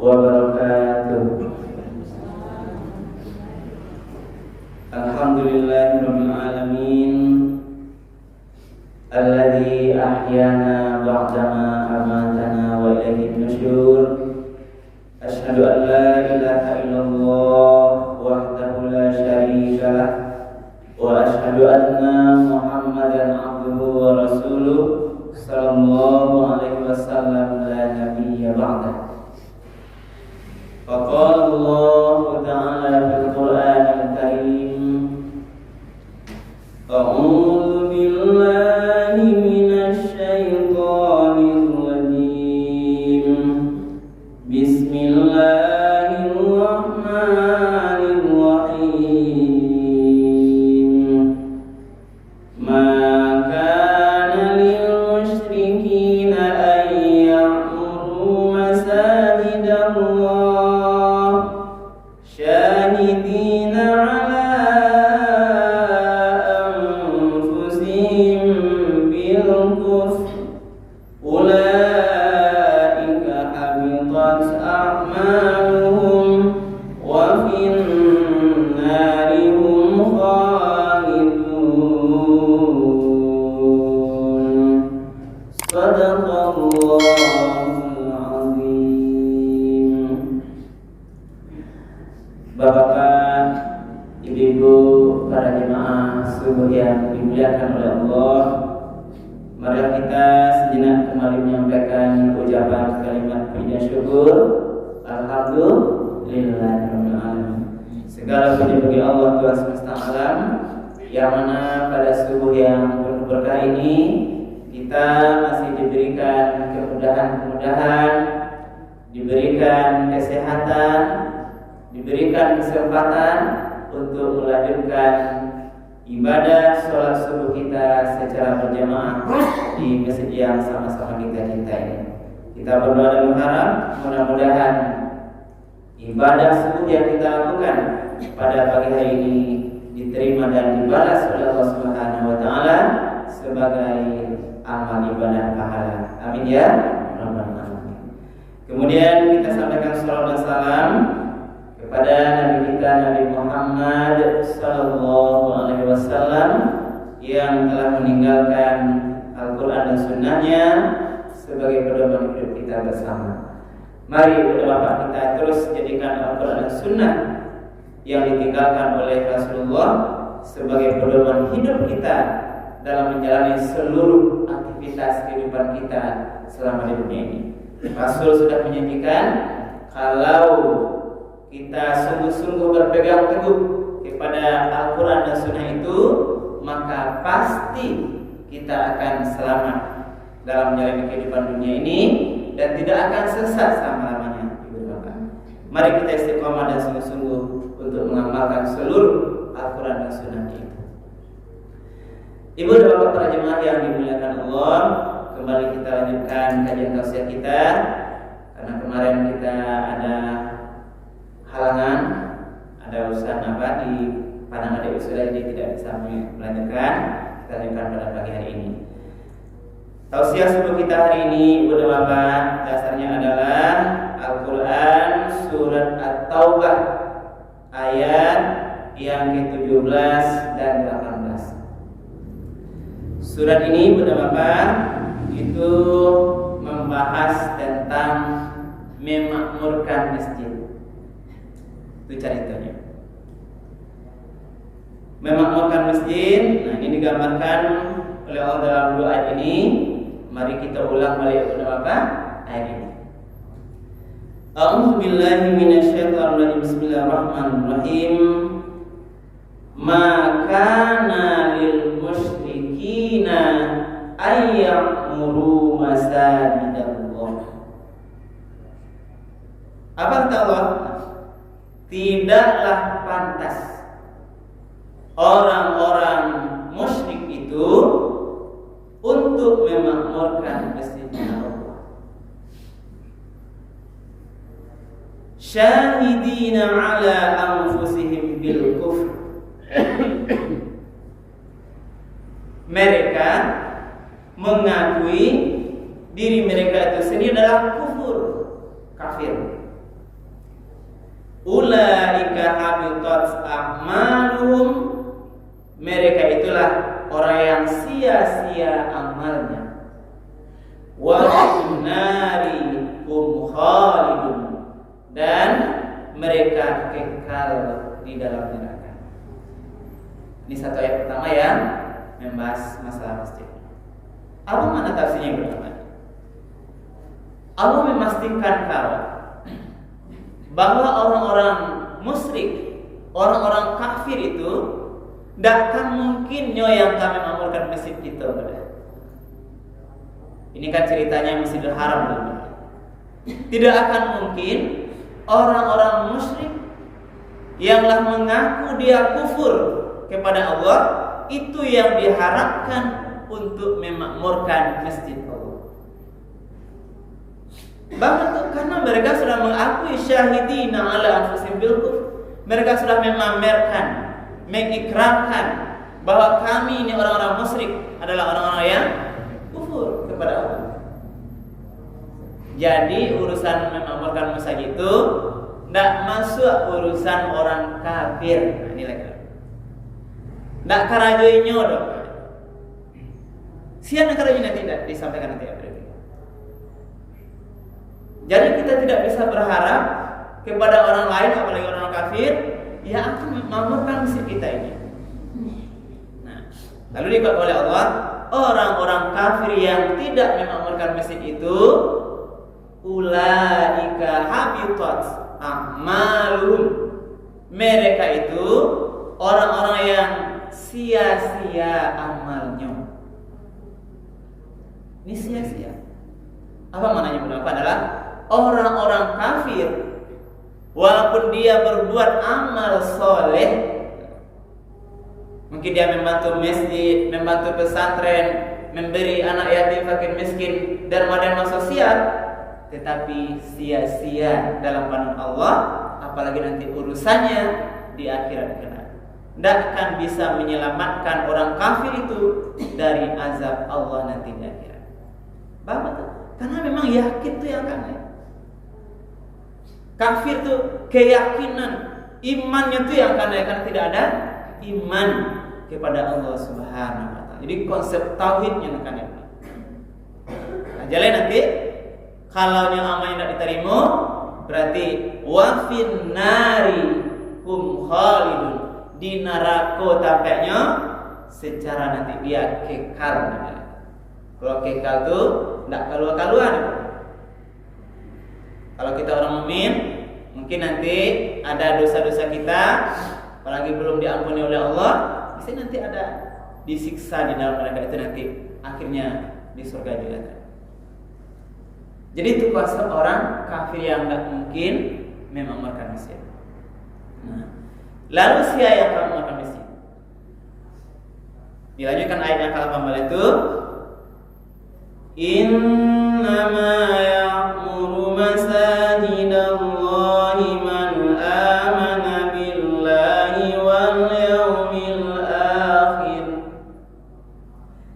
wabarakatuh. Alhamdulillahirabbil alamin alladzi ahyana ba'dama amatana wa ilaihin nusyur. Asyhadu an la ilaha illallah wahdahu la syarika lah wa asyhadu anna Muhammadan abduhu wa rasuluh sallallahu alaihi wasallam la nabiyya ba'dah. Faqala Allah ta'ala fil Qur'anil Karim, a'udzu billahi minasy syaithanir rajim. Bismillahirrahmanirrahim. Ma kana lil musyrikina an ya'muru masajidallah syahidina ala anfusihim bil kufr. Ulaika habitat a'maluhum wa fin nari hum khalidun. Sadaqallahul azim. Bapak, ibu-ibu, para jemaah subuh yang dimuliakan oleh Allah, mari kita sejenak kembali menyampaikan ucapan kalimat puji dan syukur. Alhamdulillahirabbil alamin. Segala puji bagi Allah Tuhan semesta alam, yang mana pada subuh yang penuh berkah ini kita masih diberikan kemudahan-kemudahan, diberikan kesehatan, diberikan kesempatan untuk melanjutkan ibadah sholat subuh kita secara berjamaah di masjid yang sama-sama kita cintai. Kita berdoa dan berharap mudah-mudahan ibadah subuh yang kita lakukan pada pagi hari ini diterima dan dibalas oleh Allah Subhanahu wa taala sebagai amal ibadah pahala. Amin ya rabbal alamin. Kemudian kita sampaikan salawat dan salam kepada Nabi kita Nabi Muhammad sallallahu alaihi wasallam yang telah meninggalkan Al-Qur'an dan sunnahnya sebagai pedoman hidup kita bersama. Mari Bapak kita terus jadikan Al-Qur'an dan sunnah yang ditinggalkan oleh Rasulullah sebagai pedoman hidup kita dalam menjalani seluruh aktivitas kehidupan kita selama di dunia ini. Rasul sudah menjanjikan kalau kita sungguh-sungguh berpegang teguh kepada Al-Quran dan Sunnah itu, maka pasti kita akan selamat dalam menjalani kehidupan dunia ini dan tidak akan sesat selama-lamanya. Mari kita istiqomah dan sungguh-sungguh untuk mengamalkan seluruh Al-Quran dan Sunnah itu. Ibu dan bapak para jemaah yang dimuliakan Allah, kembali kita lanjutkan kajian tausiah kita, karena kemarin kita ada halangan, ada urusan di Padang Adik Usul, jadi tidak bisa melanjutkan. Kita lanjutkan pada pagi hari ini. Tausiah subuh kita hari ini, ibu dan bapak, dasarnya adalah Al-Quran surat At-Taubah ayat yang ke-17 dan 18. Surat ini ibu dan bapak itu membahas tentang memakmurkan masjid. Itu ceritanya. Memakmurkan masjid. Nah, ini digambarkan oleh Allah dalam doa ini. Mari kita ulang balik kepada Bapak ayat ini. A'udzu billahi minasyaitonir rajim. Bismillahirrahmanirrahim. Ma kana lil musyrikina ayyamuru masajidallah. Apa kata Allah? Tidaklah pantas orang-orang musyrik itu untuk memakmurkan masjidnya Allah. Syahidina ala anfusihim bil kufr. Mereka mengakui diri mereka itu sendiri adalah kufur, kafir. ulaika habitat a'maluhum, mereka itulah orang yang sia-sia amalnya, wa nari hum khalidun, dan mereka kekal di dalam neraka. Ini satu ayat pertama yang membahas masalah masjid. Apa mana tafsirnya berapa? Allah memastikan bahwa orang-orang musyrik, orang-orang kafir itu tidak akan mungkin yang kami memamurkan masjid itu. Ini kan ceritanya Masjidil Haram. Tidak akan mungkin orang-orang musyrik yang telah mengaku dia kufur kepada Allah itu yang diharapkan untuk memakmurkan masjid Allah. Bahkan karena mereka sudah mengakui syahidina ala anfusihim bil kufr, mereka sudah memamerkan, mengikrarkan bahwa kami ini orang-orang musyrik adalah orang-orang yang kufur kepada Allah. Jadi urusan memakmurkan masjid itu tidak masuk urusan orang kafir. Nah, ini lagi. Tidak karajoinyo dong. Siapa karajoinnya tidak disampaikan nanti ya. Jadi kita tidak bisa berharap kepada orang lain, apalagi orang kafir, yang akan memakmurkan masjid kita ini. Nah, lalu dikatakan oleh Allah, orang-orang kafir yang tidak memakmurkan masjid itu, ulaika habitat a'maluhum, mereka itu orang-orang yang sia-sia amalnya. Ini sia-sia. Apa maknanya? Berapa adalah orang-orang kafir, walaupun dia berbuat amal soleh, mungkin dia membantu masjid, membantu pesantren, memberi anak yatim, fakir miskin, derma-derma sosial, tetapi sia-sia dalam pandangan Allah, apalagi nanti urusannya di akhirat kelak. Tidak akan bisa menyelamatkan orang kafir itu dari azab Allah nanti di akhirat. Paham betul? Karena memang yakin itu yang akan. Kafir itu keyakinan, imannya itu yang akan, karena tidak ada iman kepada Allah Subhanahu wa taala. Jadi konsep tauhidnya akan ada. Nah, jalan nanti kalau yang amal tidak diterima, berarti wa fin nari hum khalidun, di neraka tampaknya secara nanti dia kekal. Kalau kekal tuh tidak keluar-keluar. Kalau kita orang mukmin, mungkin nanti ada dosa-dosa kita, apalagi belum diampuni oleh Allah, pasti nanti ada disiksa di dalam neraka itu nanti akhirnya di surga juga. Jadi itu konsep orang kafir yang tidak mungkin memakmurkan masjid. Nah, lalu siapa yang akan memakmurkan masjid? Dilanjutkan ayat yang ke-18 itu, innama ya'muru masajidallahi man amana billahi wal yawmil akhir.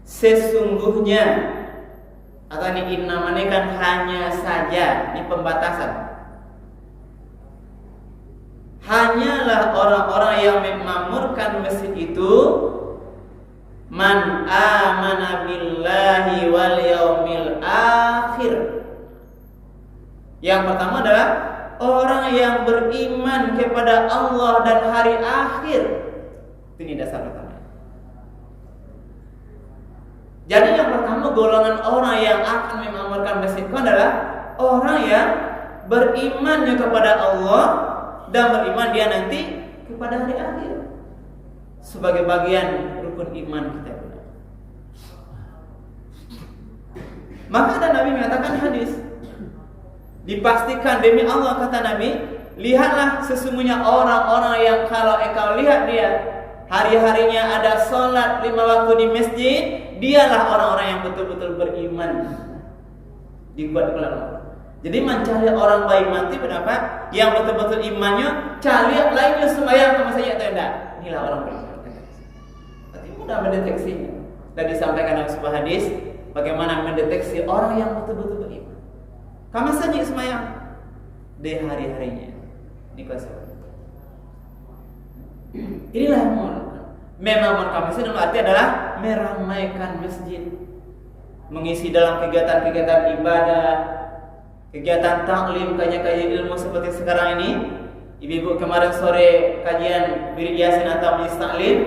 Sesungguhnya, atau ini namanya kan hanya saja, ini pembatasan. Hanyalah orang-orang yang memakmurkan masjid itu man amana billahi wal yaumil akhir. Yang pertama adalah orang yang beriman kepada Allah dan hari akhir. Ini dasar pertama. Jadi yang pertama, golongan orang yang akan memakmurkan masjid itu adalah orang yang beriman kepada Allah dan beriman dia nanti kepada hari akhir, sebagai bagian rukun iman kita. Maka ada Nabi mengatakan hadis, dipastikan demi Allah, kata Nabi, lihatlah sesungguhnya orang-orang yang kalau engkau lihat dia hari-harinya ada sholat 5 waktu di masjid, dialah orang-orang yang betul-betul beriman. Dibuat oleh Allah. Jadi mencari orang baik mati berapa? Yang betul-betul imannya, cari lainnya sembahyang sama saja atau tidak? Inilah orang beriman. Berarti mudah mendeteksinya. Dan disampaikan dalam sebuah hadis, bagaimana mendeteksi orang yang betul-betul beriman. Kamu saja sembahyang di hari-harinya. Ini konsep. Inilah memang kami dalam arti adalah meramaikan masjid, mengisi dalam kegiatan-kegiatan ibadah, kegiatan taklim, kajian-kajian ilmu seperti sekarang ini. Ibu-ibu kemarin sore kajian Wirid Yasin atau Majlis Taklim,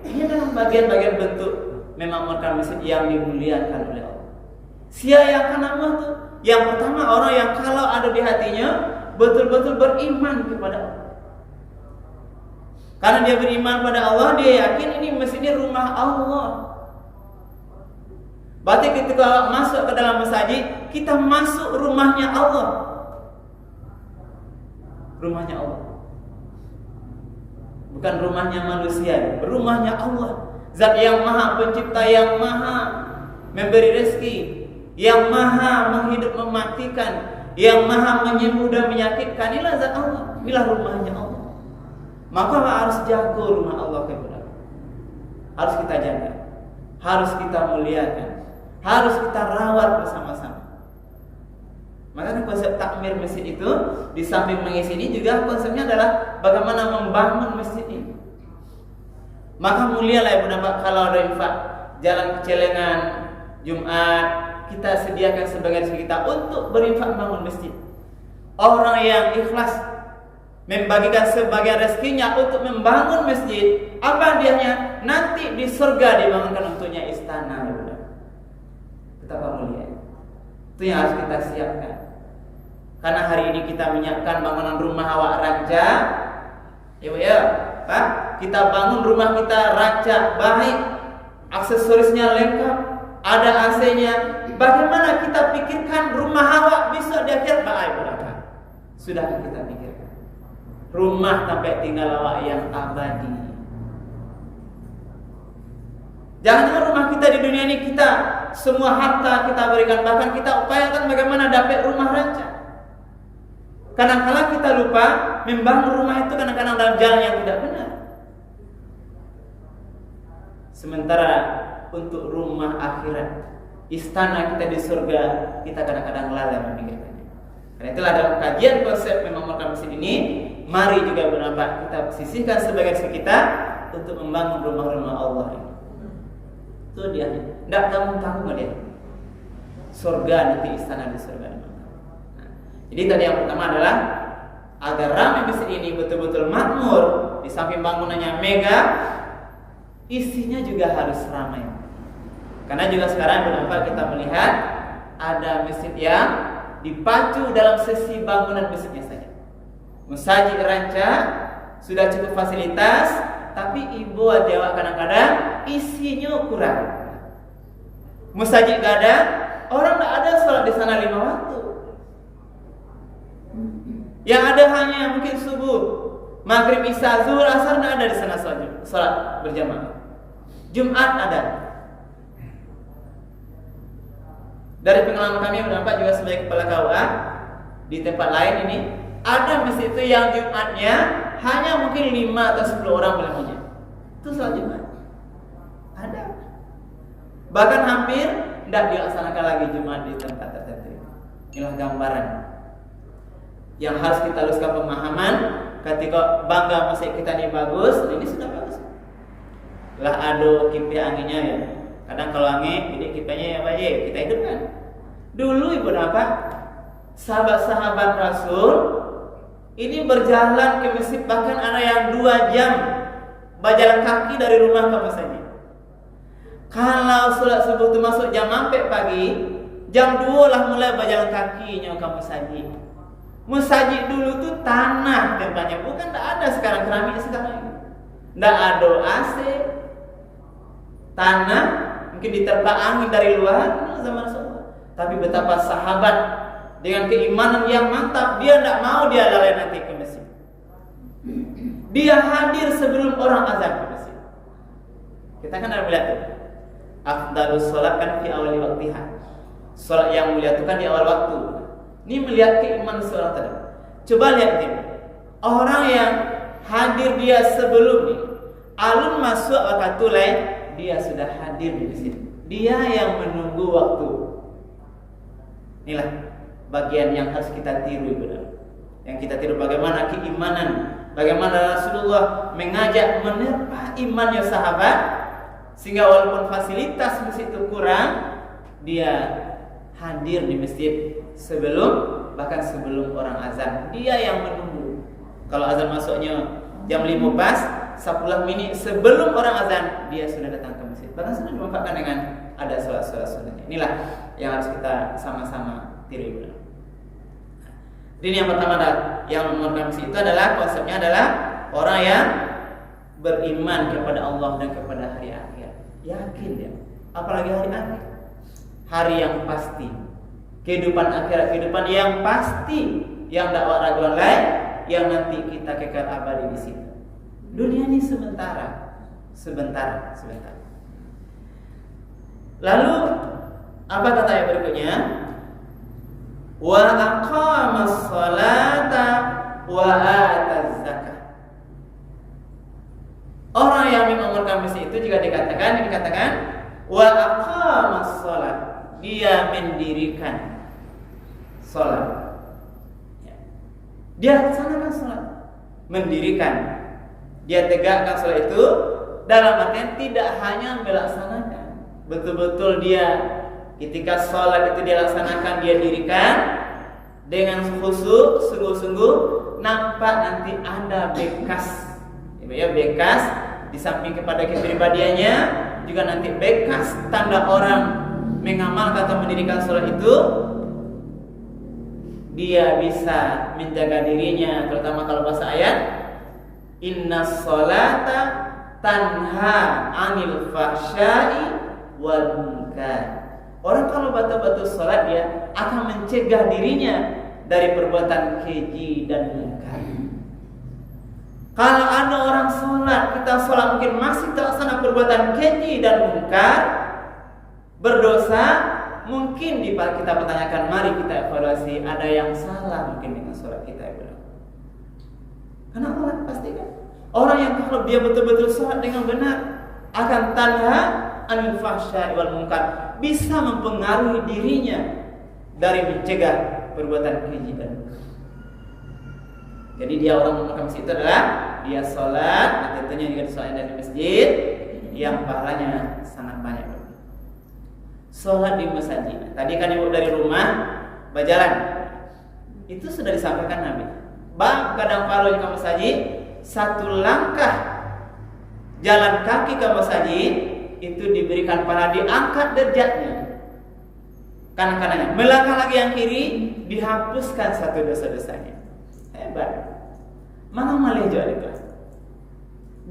ini adalah bagian-bagian bentuk memakmurkan masjid yang dimuliakan oleh Allah. Siapa yang Allah tuh? Yang pertama orang yang kalau ada di hatinya betul-betul beriman kepada Allah. Karena dia beriman pada Allah, dia yakin ini masjid ini rumah Allah. Berarti ketika masuk ke dalam masjid, kita masuk rumahnya Allah. Rumahnya Allah. Bukan rumahnya manusia, rumahnya Allah. Zat yang maha pencipta, yang maha memberi rezeki, yang maha menghidup mematikan, yang maha menyembuh dan menyakitkan. Inilah zat Allah, inilah rumahnya Allah. Maka harus jaga rumah Allah kepada. Harus kita jaga, harus kita muliakan, harus kita rawat bersama-sama. Makanya konsep takmir masjid itu di samping mengisi ini juga konsepnya adalah bagaimana membangun masjid ini. Maka mulialah ibu bapak kalau ada infak jalan kecelengan Jumat, kita sediakan sebagian rezeki kita untuk berinfak membangun masjid. Orang yang ikhlas membagikan sebagian rezekinya untuk membangun masjid, apa hadiahnya? Nanti di surga dibangunkan untuknya istana. Betapa mulia. Itu yang harus kita siapkan. Karena hari ini kita menyiapkan bangunan rumah awak raja. Ya, Pak, kita bangun rumah kita raja baik, aksesorisnya lengkap, ada AC-nya. Bagaimana kita pikirkan rumah awak bisa di akhirat baik berapa? Sudah kita pikirkan. Rumah sampai tinggal awak yang abadi. Jangan rumah kita di dunia ini kita semua harta kita berikan, bahkan kita upayakan bagaimana dapat rumah raja. Kadang-kadang kita lupa membangun rumah itu kadang-kadang dalam jalan yang tidak benar. Sementara untuk rumah akhirat, istana kita di surga, kita kadang-kadang lalai memikirkannya. Karena itulah dalam kajian konsep memakmurkan masjid ini, mari juga benar kita sisihkan sebagian rezeki kita untuk membangun rumah-rumah Allah ini. Itu dia. Tidak tanggung-tanggung dia. Surga nanti istana di surga. Nah, jadi tadi yang pertama adalah agar ramai masjid ini betul-betul makmur, di samping bangunannya mega, isinya juga harus ramai. Karena juga sekarang benar kita melihat ada masjid yang dipacu dalam sesi bangunan masjidnya saja. Masjid ranca sudah cukup fasilitas, tapi ibu dewa kadang-kadang isinya kurang. Masjid gak ada, orang gak ada sholat di sana 5 waktu. Yang ada hanya mungkin subuh, maghrib, isya, zuhur, asar gak ada di sana sholat berjamaah. Jumat ada. Dari pengalaman kami mendapat juga sebagai kepala KUA di tempat lain ini, ada masjid itu yang Jumatnya hanya mungkin 5 atau 10 orang boleh punya. Itu sholat Jumat. Ada. Bahkan hampir tidak dilaksanakan lagi Jumat di tempat tertentu. Inilah gambaran yang harus kita luruskan pemahaman. Ketika bangga masjid kita ini bagus, ini sudah bagus. Lah ado kipi anginnya ya. Kadang kalau angin, ini kipanya apa ya? Kita hidupkan. Dulu ibu bapak, sahabat-sahabat Rasul ini berjalan ke masjid, bahkan ada yang 2 jam berjalan kaki dari rumah ke masjid. Kalau sholat subuh itu masuk jam 4 pagi, jam 2 lah mulai berjalan kakinya ke masjid. Masjid dulu tuh tanah tempatnya, bukan tak ada sekarang keramik sekarang ini. Tidak ada AC, tanah, mungkin diterpa angin dari luar zaman Rasul. Tapi betapa sahabat dengan keimanan yang mantap, dia tidak mau dia lalai nanti ke masjid. Dia hadir sebelum orang azan ke masjid. Kita kan ada melihat itu. Afdalus sholat kan fi awali waktiha. Sholat yang mulia itu kan di awal waktu. Ini melihat keimanan seorang tadi. Coba lihat ini. Orang yang hadir dia sebelum ini, alun masuk waktu lain, dia sudah hadir di masjid. Dia yang menunggu waktu. Inilah bagian yang harus kita tiru benar. yang kita tiru, bagaimana keimanan, bagaimana Rasulullah mengajak menerpa imannya sahabat, sehingga walaupun fasilitas masjid itu kurang, dia hadir di masjid bahkan sebelum orang azan. Dia yang menunggu. Kalau azan masuknya jam 5 pas, 10 menit sebelum orang azan dia sudah datang ke masjid. Bahkan sudah dimanfaatkan dengan ada sholat-sholat sunnahnya. Inilah yang harus kita sama-sama tiru. Jadi yang pertama yang memegang masjid itu adalah konsepnya adalah orang yang beriman kepada Allah dan kepada hari akhir. Yakin dia, apalagi hari akhir, hari yang pasti, kehidupan akhirat, kehidupan yang pasti, yang tak raguan lain, yang nanti kita kekal abadi di situ. Dunia ini sebentar. Lalu apa kata ayat berikutnya? Wa aqamas salata wa ataz zakah. Orang yang mengumurkan misi itu juga dikatakan wa aqamas salat, dia mendirikan salat. Dia laksanakan salat, mendirikan. Dia tegakkan salat itu dalam artian tidak hanya melaksanakan, betul-betul dia ketika salat itu dia laksanakan, dia dirikan dengan khusyuk, sungguh-sungguh, nampak nanti ada bekas, bekas di samping kepada kepribadiannya, juga nanti bekas tanda orang mengamalkan atau mendirikan salat itu. Dia bisa menjaga dirinya, terutama kalau bahasa ayat, innas sholata tanha 'anil fahsya'i wal munkar. Orang kalau betul-betul sholat, dia akan mencegah dirinya dari perbuatan keji dan munkar. Kalau ada orang sholat, kita sholat mungkin masih terlaksana perbuatan keji dan munkar, berdosa, mungkin kita pertanyakan, mari kita evaluasi, ada yang salah mungkin dengan sholat kita. Karena Allah pastikan orang yang kalau dia betul-betul sholat dengan benar akan tanha anil fahsya'i wal munkar, bisa mempengaruhi dirinya dari mencegah perbuatan keji dan munkar. Jadi dia orang memakam masjid itu adalah dia sholat, tentunya juga sholat di masjid yang pahalanya sangat banyak. Sholat di masjid. Tadi kan ibu dari rumah berjalan, itu sudah disampaikan Nabi. Bang kadang kalau ke masjid, satu langkah jalan kaki ke masjid itu diberikan pahala, diangkat derajatnya. Kanan-kanannya, melangkah lagi yang kiri dihapuskan satu dosa-dosanya. Hebat. Mana malejo itu?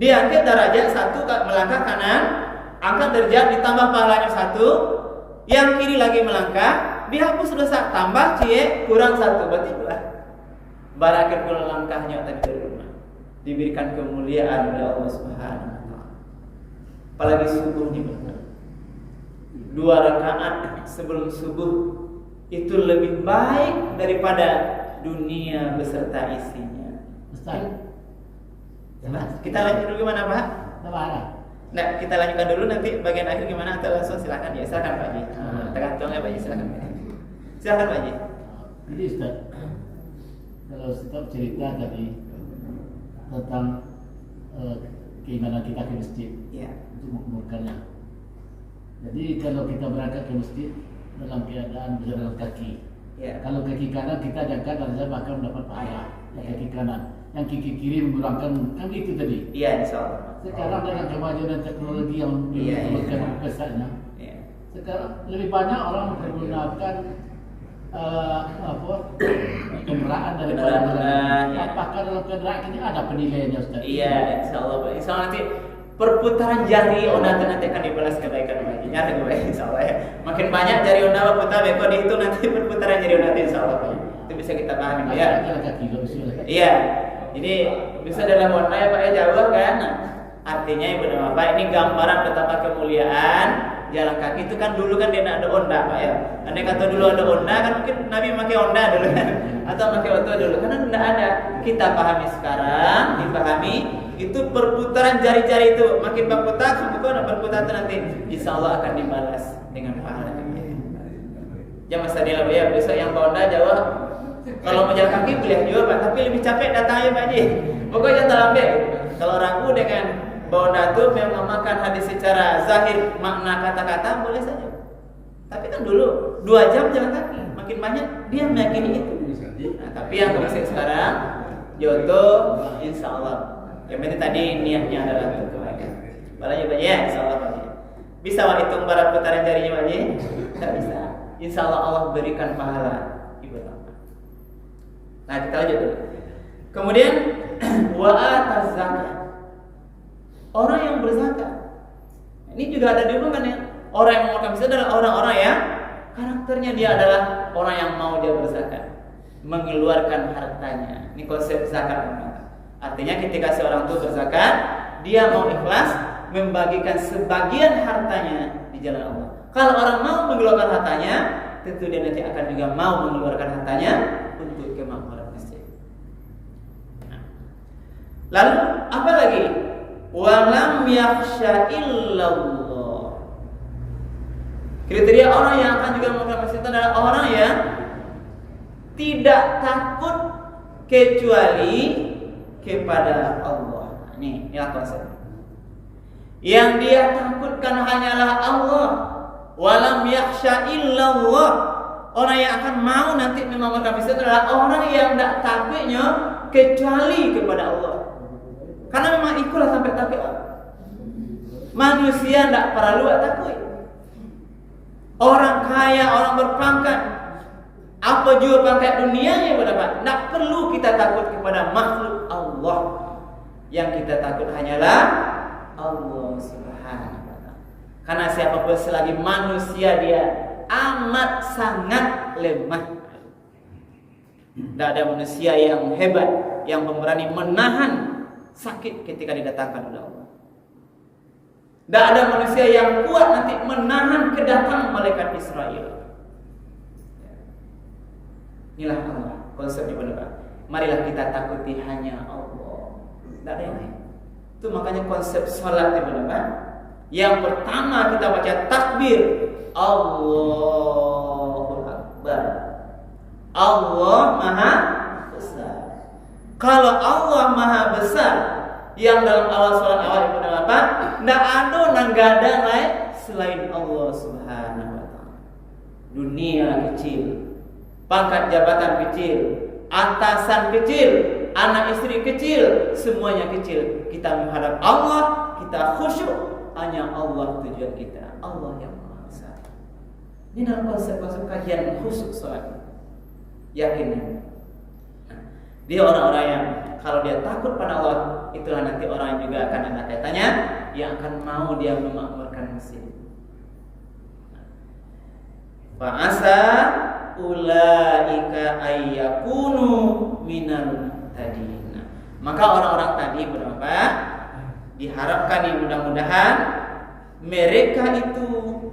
Diangkat derajat satu, melangkah kanan, angkat derajat ditambah pahalanya satu, yang kiri lagi melangkah, dihapus dosa, tambah cie kurang satu, berarti dua. Barakat pula langkahnya tadi dari rumah, diberikan kemuliaan oleh Allah Subhanahu wa taala. Apalagi subuh nih benar. 2 rakaat sebelum subuh itu lebih baik daripada dunia beserta isinya. Ustaz. Kita lanjut dulu gimana Pak? Nah, kita lanjutkan dulu, nanti bagian akhir gimana atau langsung silakan ya. Silakan Pak Haji. Tergantung ya Pak Haji, silakan Pak Haji. Silakan Pak Haji. Jadi Ustaz, kalau Ustaz cerita tadi tentang keimanan kita ke masjid, ya, untuk mengukurkannya. Jadi kalau kita berangkat ke masjid dalam keadaan berjalan kaki, ya. Kalau kaki kanan kita jangka dan saya bahkan mendapat pahala, ya. Kaki kanan. Yang kaki kiri mengurangkan, kan itu tadi. Iya, insyaallah. Sekarang dengan kemajuan teknologi yang diberikan besarnya, sekarang lebih banyak orang menggunakan kendaraan daripada kendaraan. Apakah dalam kendaraan ini ada penilaiannya Ustaz? Iya, insyaallah. Insyaallah nanti perputaran jari Onda nanti akan dibalas kebaikan lagi. Nyata kebaikan insyaallah ya. Makin banyak jari Onda berputar, beko itu nanti perputaran jari Onda insyaallah. Itu bisa kita pahami ya. Iya. Jadi bisa dalam warna ya Pak ya, jauh kan. Artinya ibu dan bapak, ini gambaran betapa kemuliaan jalan kaki itu kan. Dulu kan dia ada Onda Pak ya. Andai kata dulu ada Onda kan mungkin Nabi pakai Onda dulu kan, atau pakai Oto dulu, karena tidak ada. Kita pahami sekarang, dipahami itu perputaran jari-jari itu makin berputar, bukan berputar itu nanti insya Allah akan dibalas dengan pahala. Ya Mas Adil ya, besok yang Onda jauh Kalau mau jalan kaki boleh juga Pak, tapi lebih capek datangnya Pak Ji. Pokoknya jangan lambat. Kalau ragu dengan bahwa datu mengamalkan hadis secara zahir makna kata-kata boleh saja. Tapi kan dulu 2 jam jalan kaki, makin banyak dia meyakini itu. Nah, tapi yang kemarin sekarang Yoto insya Allah. Yang penting tadi niatnya adalah untuk kebaikan. Balanya Pak ya, insya Allah Pak. Bisa Pak hitung para putaran jarinya Pak? Tidak bisa. Insya Allah Allah berikan pahala ibadah. Nah kita lanjut dulu. Kemudian wa'ataz zakat. Orang yang berzakat. Ini juga ada diumumkan ya. Orang yang mengeluarkan zakat adalah orang-orang yang karakternya dia adalah orang yang mau dia berzakat, mengeluarkan hartanya. Ini konsep zakat. Artinya ketika seorang itu berzakat, dia mau ikhlas membagikan sebagian hartanya di jalan Allah. Kalau orang mau mengeluarkan hartanya, tentu dia nanti akan juga mau mengeluarkan hartanya untuk kemakmuran masjid. Nah. Lalu apa lagi? Walam yakhsha illallah. Kriteria orang yang akan juga mengeluarkan masjid adalah orang yang tidak takut kecuali kepada Allah. Ini konsep. Yang dia takutkan hanyalah Allah. Walam yakhsha illallah. Orang yang akan mau nanti mengamalkan masjid adalah orang yang tidak takutnya kecuali kepada Allah. Karena memang ikulah sampai takut. Manusia tidak perlu takut. Orang kaya, orang berpangkat, apa juga pangkat dunianya berapa? Tidak perlu kita takut kepada makhluk Allah. Yang kita takut hanyalah Allah Subhanahu wa ta'ala. Karena siapapun selagi manusia dia amat sangat lemah. Tidak ada manusia yang hebat yang berani menahan sakit ketika didatangkan oleh Allah. Tidak ada manusia yang kuat nanti menahan kedatangan malaikat Israel. Inilah Allah konsepnya benar. Marilah kita takuti hanya Allah. Tidak ada yang lain. Itu makanya konsep sholat itu benar. Yang pertama kita baca takbir, Allahu Akbar. Allah Maha Besar. Kalau Allah Maha Besar, yang dalam awal sholat awal itu apa? Tidak ada nanggada lain selain Allah Subhanahu wa ta'ala. Dunia kecil, pangkat jabatan kecil, atasan kecil, anak istri kecil, semuanya kecil. Kita menghadap Allah, kita khusyuk, hanya Allah tujuan kita. Allah yang Maha Besar. Ini dalam konsep-konsep kajian khusyuk sholat. Yakin. Dia orang-orang yang kalau dia takut pada Allah, itulah nanti orang yang juga akan ada kaitannya yang akan mau dia memakmurkan masjid. Fa'asa ulaika ayyakunu minal muhtadin. Maka orang-orang tadi berapa? Diharapkan nih mudah-mudahan mereka itu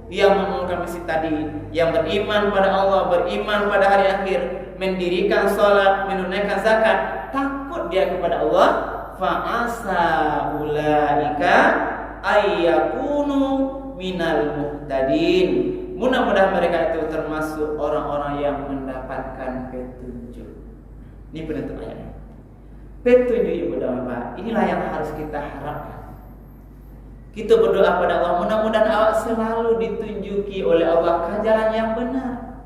yang memakmurkan masjid tadi, yang beriman pada Allah, beriman pada hari akhir, mendirikan sholat, menunaikan zakat, takut dia kepada Allah. Fa'asa ulaika ayyakunu minal muhtadin. Mudah-mudahan mereka itu termasuk orang-orang yang mendapatkan petunjuk. Ini penentu ayatnya. Petunjuk ibu dan bapak, inilah yang harus kita harapkan. Kita berdoa pada Allah, mudah-mudahan awak selalu ditunjuki oleh Allah ke jalan yang benar.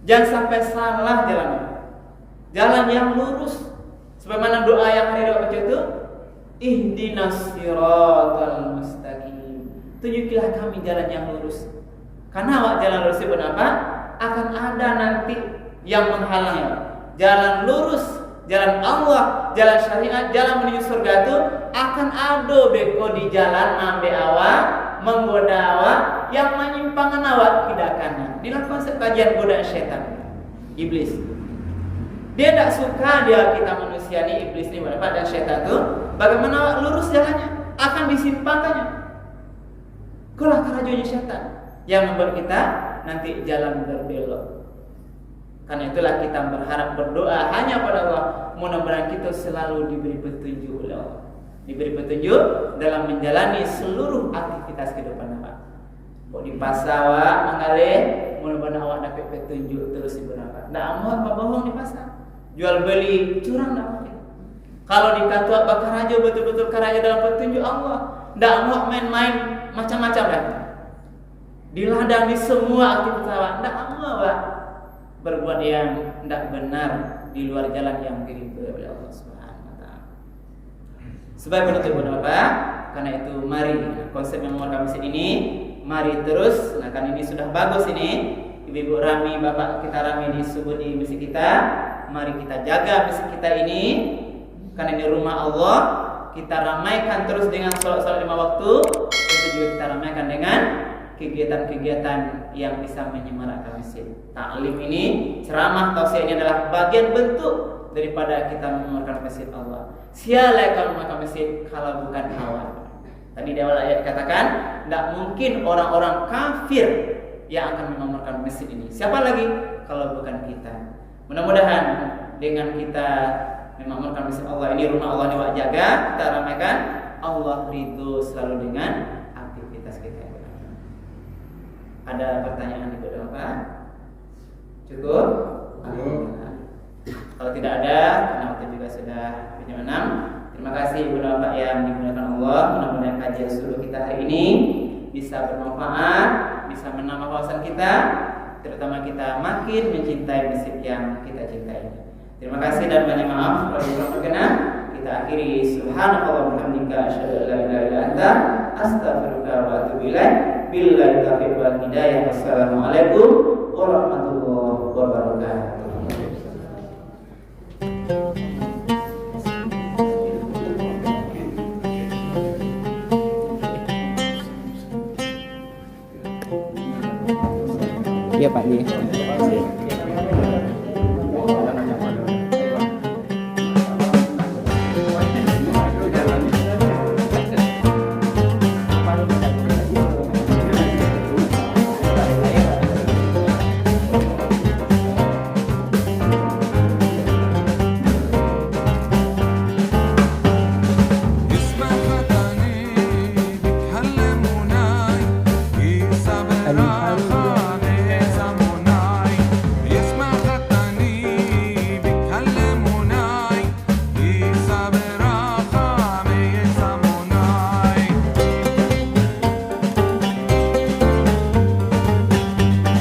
Jangan sampai salah jalannya. Jalan yang lurus. Sebagaimana doa yang hari doa baca itu, ihdinas siratal mustaqim. Tunjukilah kami jalan yang lurus. Karena awak jalan lurus itu apa? Akan ada nanti yang menghalangnya. Jalan lurus, jalan Allah, jalan syariat, jalan menuju surga itu akan ada beko di jalan ambil awak, menggoda awak, yang menyimpangkan awak tidak kanan. Inilah konsep kajian godaan syaitan, iblis. Dia tidak suka kita manusia ini, iblis ini berapa dan syaitan itu bagaimana awak lurus jalannya akan disimpangkannya. Itulah kerajuannya syaitan yang membuat kita nanti jalan berbelok. Karena itulah kita berharap berdoa hanya pada Allah. Mudah-mudahan kita selalu diberi petunjuk oleh Allah, diberi petunjuk dalam menjalani seluruh aktivitas kehidupan kita. Kok di pasar mengalir mudah-mudahan awak dapat petunjuk terus ibu napa. Ndak amuh apa bohong di pasar. Jual beli curang ndak mungkin. Kalau dikata bakarajo betul-betul karaja dalam petunjuk Allah, ndak amuh main-main macam-macam dah. Di ladang di semua aktivitas awak, ndak amuh Pak berbuat yang ndak benar di luar jalan yang diridhoi oleh Allah Subhanahu wa taala. Sebagai penutup Bapak, karena itu mari konsep yang mengeluarkan mesin ini mari terus. Nah kan ini sudah bagus ini, ibu-ibu Rami, bapak kita Rami di subuh di masjid kita. Mari kita jaga masjid kita ini, karena ini rumah Allah. Kita ramaikan terus dengan sholat-sholat 5 waktu. Itu juga kita ramaikan dengan kegiatan-kegiatan yang bisa menyemarakkan masjid. Taklim ini, ceramah, tausiah ini adalah bagian bentuk daripada kita menyemarakkan masjid Allah. Siapa kalau menyemarakkan masjid kalau bukan kawan? Tadi di awal ayat katakan, tidak mungkin orang-orang kafir yang akan memakmurkan masjid ini. Siapa lagi kalau bukan kita? Mudah-mudahan dengan kita memakmurkan masjid Allah ini, rumah Allah ini wak jaga, kita ramaikan, Allah ridho selalu dengan aktivitas kita. Ada pertanyaan di Bapak? Cukup? Kalau tidak ada, karena waktu juga sudah jam 6. Terima kasih kepada Bapak yang digunakan Allah. Mudah-mudahan kajian subuh kita hari ini bisa bermanfaat, bisa menambah wawasan kita, terutama kita makin mencintai masjid yang kita cintai. Terima kasih dan banyak maaf kalau kurang berkenan. Kita akhiri subhanallah wa bihamdika asyhadu an la ilaha illa anta astaghfiruka wa atubu ilaik. Billahi taufiq wal hidayah. Wassalamualaikum warahmatullahi wabarakatuh. Iya Pak.